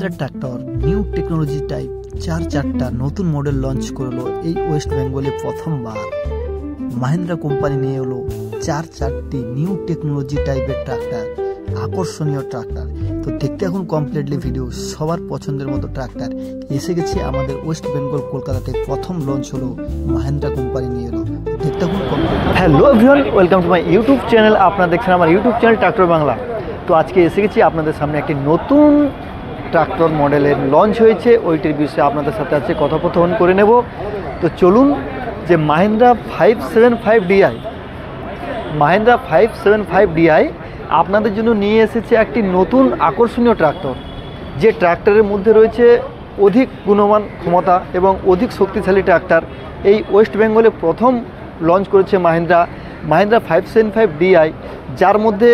Mahindra tractor new technology type চারটা নতুন model launch করলো এই ওয়েস্ট বেঙ্গলে প্রথমবার। মাহিন্দ্রা কোম্পানি নিয়ে এলো চারটি নিউ টেকনোলজি টাইপের ট্রাক্টর, আকর্ষণীয় ট্রাক্টর। তো দেখতে এখন কমপ্লিটলি ভিডিও, সবার পছন্দের মতো ট্রাক্টর এসে গেছে আমাদের ওয়েস্ট বেঙ্গল কলকাতাতে। প্রথম লঞ্চ হলো মাহিন্দ্রা কোম্পানি নিয়ে এলো, দেখতে এখন complete. Hello everyone, welcome to my YouTube channel. আপনারা দেখছেন আমার ইউটিউব চ্যানেল ট্রাক্টর বাংলা। তো আজকে এসে গেছি আপনাদের সামনে একটি নতুন ট্রাক্টর মডেলের লঞ্চ হয়েছে, ওইটির বিষয়ে আপনাদের সাথে আছে কথোপকথন করে নেব। তো চলুন, যে মাহিন্দ্রা 575 DI আপনাদের জন্য নিয়ে এসেছে একটি নতুন আকর্ষণীয় ট্রাক্টর, যে ট্রাক্টরের মধ্যে রয়েছে অধিক গুণমান ক্ষমতা এবং অধিক শক্তিশালী ট্রাক্টর। এই ওয়েস্ট বেঙ্গলে প্রথম লঞ্চ করেছে মাহিন্দ্রা 575 DI, যার মধ্যে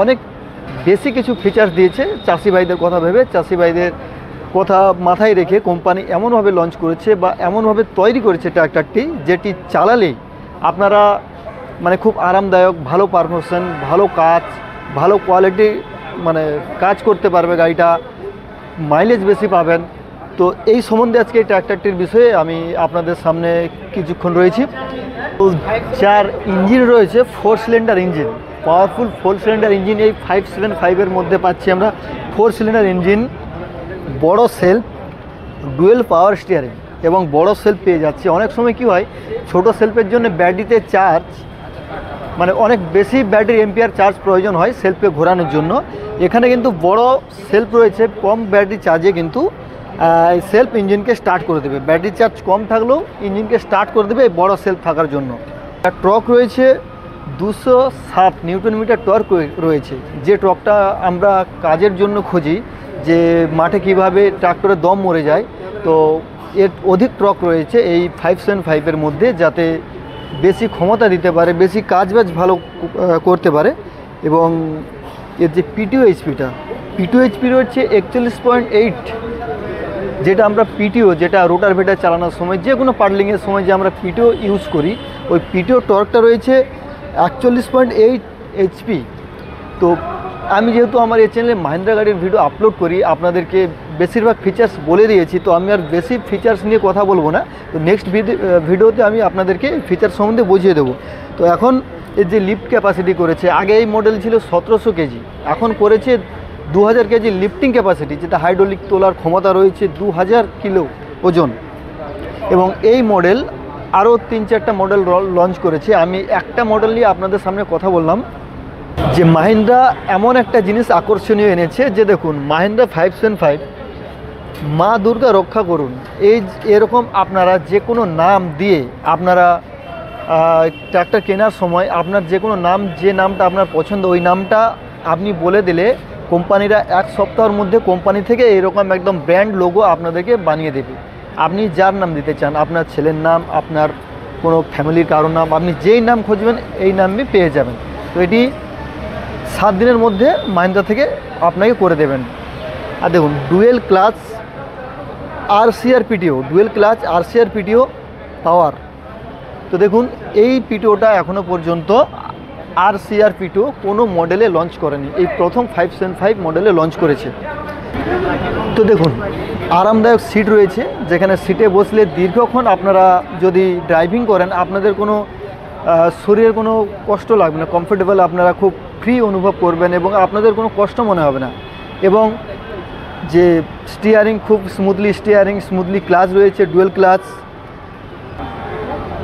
অনেক বেশি কিছু ফিচার্স দিয়েছে। চাষি ভাইদের কথা ভেবে, চাষি ভাইদের কথা মাথায় রেখে কোম্পানি এমনভাবে লঞ্চ করেছে বা এমনভাবে তৈরি করেছে ট্রাক্টরটি, যেটি চালালেই আপনারা মানে খুব আরামদায়ক, ভালো পারফরমেন্স, ভালো কাজ, ভালো কোয়ালিটি মানে কাজ করতে পারবে গাড়িটা, মাইলেজ বেশি পাবেন। তো এই সম্বন্ধে আজকে এই ট্রাক্টরটির বিষয়ে আমি আপনাদের সামনে কিছুক্ষণ রয়েছি। তো যার ইঞ্জিন রয়েছে 4 cylinder engine, powerful 4 cylinder engine এই 575-এর মধ্যে পাচ্ছি আমরা। 4 সিলিন্ডার ইঞ্জিন, বড় সেলফ, ডুয়েল পাওয়ার স্টিয়ারিং এবং বড় সেলফ পেয়ে যাচ্ছি। অনেক সময় কি হয়, ছোট সেলফের জন্য ব্যাটারিতে চার্জ মানে অনেক বেশি ব্যাটারি এম্পিয়ার চার্জ প্রয়োজন হয় সেলফে ঘোরানোর জন্য। এখানে কিন্তু বড় সেলফ রয়েছে, কম ব্যাটারি চার্জে কিন্তু সেলফ ইঞ্জিনকে স্টার্ট করে দেবে। ব্যাটারি চার্জ কম থাকলেও ইঞ্জিনকে স্টার্ট করে দেবে এই বড় সেলফ থাকার জন্য। টর্ক রয়েছে 207 নিউটন মিটার টর্ক রয়েছে, যে টর্কটা আমরা কাজের জন্য খুঁজি, যে মাঠে কিভাবে ট্রাক্টরের দম মরে যায়। তো এর অধিক টর্ক রয়েছে এই 575-এর মধ্যে, যাতে বেশি ক্ষমতা দিতে পারে, বেশি কাজবাজ ভালো করতে পারে। এবং এর যে পিটিও এইচপি রয়েছে 41.8, যেটা আমরা পিটিও, যেটা রোটার ভেটার চালানোর সময়, যে কোনো পাডলিংয়ের সময় যে আমরা পিটিও ইউজ করি, ওই পিটিও টর্কটা রয়েছে 41.8 HP। তো আমি যেহেতু আমার এই চ্যানেলে মাহিন্দ্রা গাড়ির ভিডিও আপলোড করি, আপনাদেরকে বেশিরভাগ ফিচার্স বলে দিয়েছি, তো আমি আর বেশি ফিচার্স নিয়ে কথা বলবো না। তো নেক্সট ভিডিওতে আমি আপনাদেরকে ফিচার সম্বন্ধে বুঝিয়ে দেবো। তো এখন এর যে লিফট ক্যাপাসিটি করেছে, আগে এই মডেল ছিল 1700 কেজি, এখন করেছে 2000 কেজি লিফটিং ক্যাপাসিটি, যেটা হাইড্রোলিক তোলার ক্ষমতা রয়েছে 2000 কিলো ওজন। এবং এই মডেল আরও 3-4টা মডেল লঞ্চ করেছে। আমি একটা মডেল নিয়ে আপনাদের সামনে কথা বললাম, যে মাহিন্দ্রা এমন একটা জিনিস আকর্ষণীয় এনেছে, যে দেখুন মাহিন্দ্রা 575 মা দুর্গা রক্ষা করুন, এরকম আপনারা যে কোনো নাম দিয়ে আপনারা ট্রাক্টর কেনার সময় আপনার যে কোনো নাম, যে নামটা আপনার পছন্দ, ওই নামটা আপনি বলে দিলে কোম্পানিরা 1 সপ্তাহের মধ্যে কোম্পানি থেকে এরকম একদম ব্র্যান্ড লোগো আপনাদেরকে বানিয়ে দেবে। আপনি যার নাম দিতে চান, আপনার ছেলের নাম, আপনার কোনো ফ্যামিলির কারোর নাম, আপনি যেই নাম খুঁজবেন এই নামই পেয়ে যাবেন। তো এটি 7 দিনের মধ্যে মাহিন্দ্রা থেকে আপনাকে করে দেবেন। আর দেখুন ডুয়েল ক্লাচ RCR PTO পাওয়ার। তো দেখুন এই পিটিওটা এখনও পর্যন্ত RCR PTO কোনো মডেলে লঞ্চ করেনি, এই প্রথম 575 মডেলে লঞ্চ করেছে। তো দেখুন আরামদায়ক সিট রয়েছে, যেখানে সিটে বসলে দীর্ঘক্ষণ আপনারা যদি ড্রাইভিং করেন, আপনাদের কোনো শরীরের কোনো কষ্ট লাগবে না, কমফোর্টেবল, আপনারা খুব ফ্রি অনুভব করবেন এবং আপনাদের কোনো কষ্ট মনে হবে না। এবং যে স্টিয়ারিং, খুব স্মুথলি ক্লাচ রয়েছে, ডুয়েল ক্লাচ,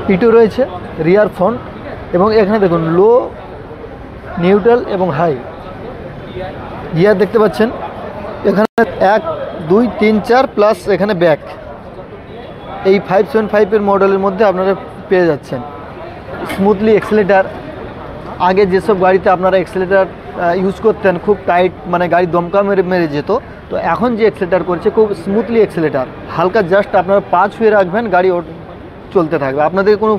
পিটিও রয়েছে, রিয়ার ফ্রন্ট। এবং এখানে দেখুন লো, নিউট্রাল এবং হাই গিয়ার দেখতে পাচ্ছেন। এখানে 1 2 3 4 প্লাস এখানে ব্যাক, এই 575-এর মডেলের মধ্যে আপনারা পেয়ে যাচ্ছেন। স্মুথলি এক্সেলেটার, আগে যেসব গাড়িতে আপনারা এক্সেলেটার ইউজ করতেন খুব টাইট, মানে গাড়ি দমকা মেরে যেত, তো এখন যে এক্সেলেটার করছে খুব স্মুথলি এক্সেলেটার, হালকা জাস্ট আপনারা পা ছুঁয়ে রাখবেন, গাড়ি চলতে থাকবে, আপনাদের কোনো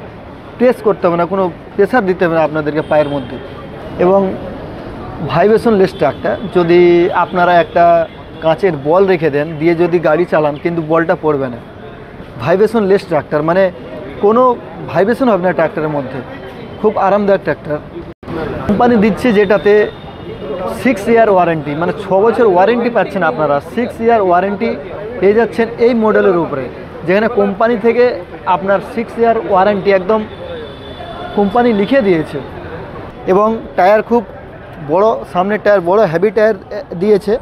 প্রেস করতে হবে না, কোনো প্রেসার দিতে হবে না আপনাদেরকে পায়ের মধ্যে। এবং ভাইব্রেশন লেস ট্রাক্টর, যদি আপনারা একটা কাঁচের বল রেখে দেন, দিয়ে যদি গাড়ি চালান কিন্তু বলটা পড়বে না। ভাইব্রেশন লেস ট্রাক্টর মানে কোনো ভাইব্রেশন হবে না ট্রাক্টরের মধ্যে, খুব আরামদায়ক ট্রাক্টর কোম্পানি দিচ্ছে, যেটাতে 6 ইয়ার ওয়ারেন্টি, মানে 6 বছর ওয়ারেন্টি পাচ্ছেন আপনারা। 6 ইয়ার ওয়ারেন্টি পেয়ে যাচ্ছেন এই মডেলের উপরে, যেখানে কোম্পানি থেকে আপনার 6 ইয়ার ওয়ারেন্টি একদম কোম্পানি লিখে দিয়েছে। এবং টায়ার খুব বড়, সামনের টায়ার বড় হেভি টায়ার দিয়েছে,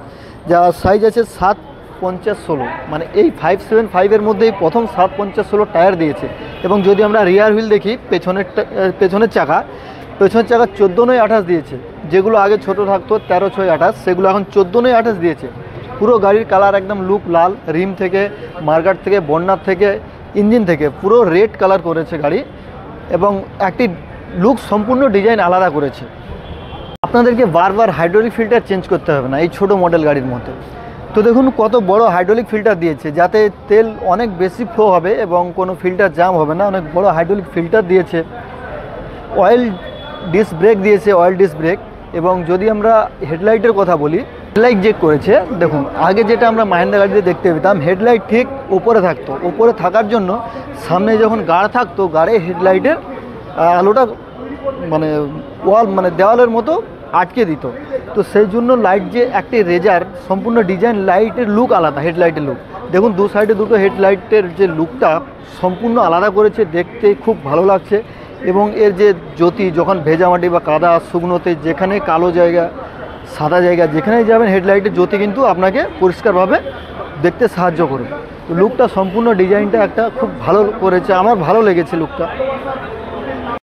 যার সাইজ আছে 7/50/16, মানে এই 575-এর মধ্যেই প্রথম 7/50/16 টায়ার দিয়েছে। এবং যদি আমরা রিয়ার হুইল দেখি, পেছনের চাকা 14/9/28 দিয়েছে। যেগুলো আগে ছোট থাকতো 13/6/28, সেগুলো এখন 14/9/28 দিয়েছে। পুরো গাড়ির কালার একদম লুক লাল, রিম থেকে, মার্গার থেকে, বর্নার থেকে, ইঞ্জিন থেকে পুরো রেড কালার করেছে গাড়ি, এবং একটি লুক সম্পূর্ণ ডিজাইন আলাদা করেছে। আপনাদেরকে বারবার হাইড্রোলিক ফিল্টার চেঞ্জ করতে হবে না এই ছোট মডেল গাড়ির মধ্যে। তো দেখুন কত বড় হাইড্রোলিক ফিল্টার দিয়েছে, যাতে তেল অনেক বেশি ফ্লো হবে এবং কোনো ফিল্টার জাম হবে না। অনেক বড় হাইড্রোলিক ফিল্টার দিয়েছে, অয়েল ডিস্ক ব্রেক দিয়েছে, অয়েল ডিস্ক ব্রেক। এবং যদি আমরা হেডলাইটের কথা বলি, হেডলাইট চেক করেছে। দেখুন আগে যেটা আমরা মাহিন্দ্রা গাড়িতে দেখতে পেতাম, হেডলাইট ঠিক উপরে থাকতো, উপরে থাকার জন্য সামনে যখন গাড় থাকতো, গাড়ে হেডলাইটের আলোটা মানে দেওয়ালের মতো আটকে দিত। তো সেই জন্য লাইট যে একটি রেজার সম্পূর্ণ ডিজাইন, লাইটের লুক আলাদা, হেডলাইটের লুক দেখুন, দু সাইডে দুটো হেডলাইটের যে লুকটা সম্পূর্ণ আলাদা করেছে, দেখতে খুব ভালো লাগছে। এবং এর যে জ্যোতি, যখন ভেজা মাটি বা কাদা শুকনোতে, যেখানে কালো জায়গা, সাদা জায়গা, যেখানেই যাবেন হেডলাইটের জ্যোতি কিন্তু আপনাকে পরিষ্কারভাবে দেখতে সাহায্য করবে। তো লুকটা সম্পূর্ণ ডিজাইনটা একটা খুব ভালো করেছে, আমার ভালো লেগেছে লুকটা।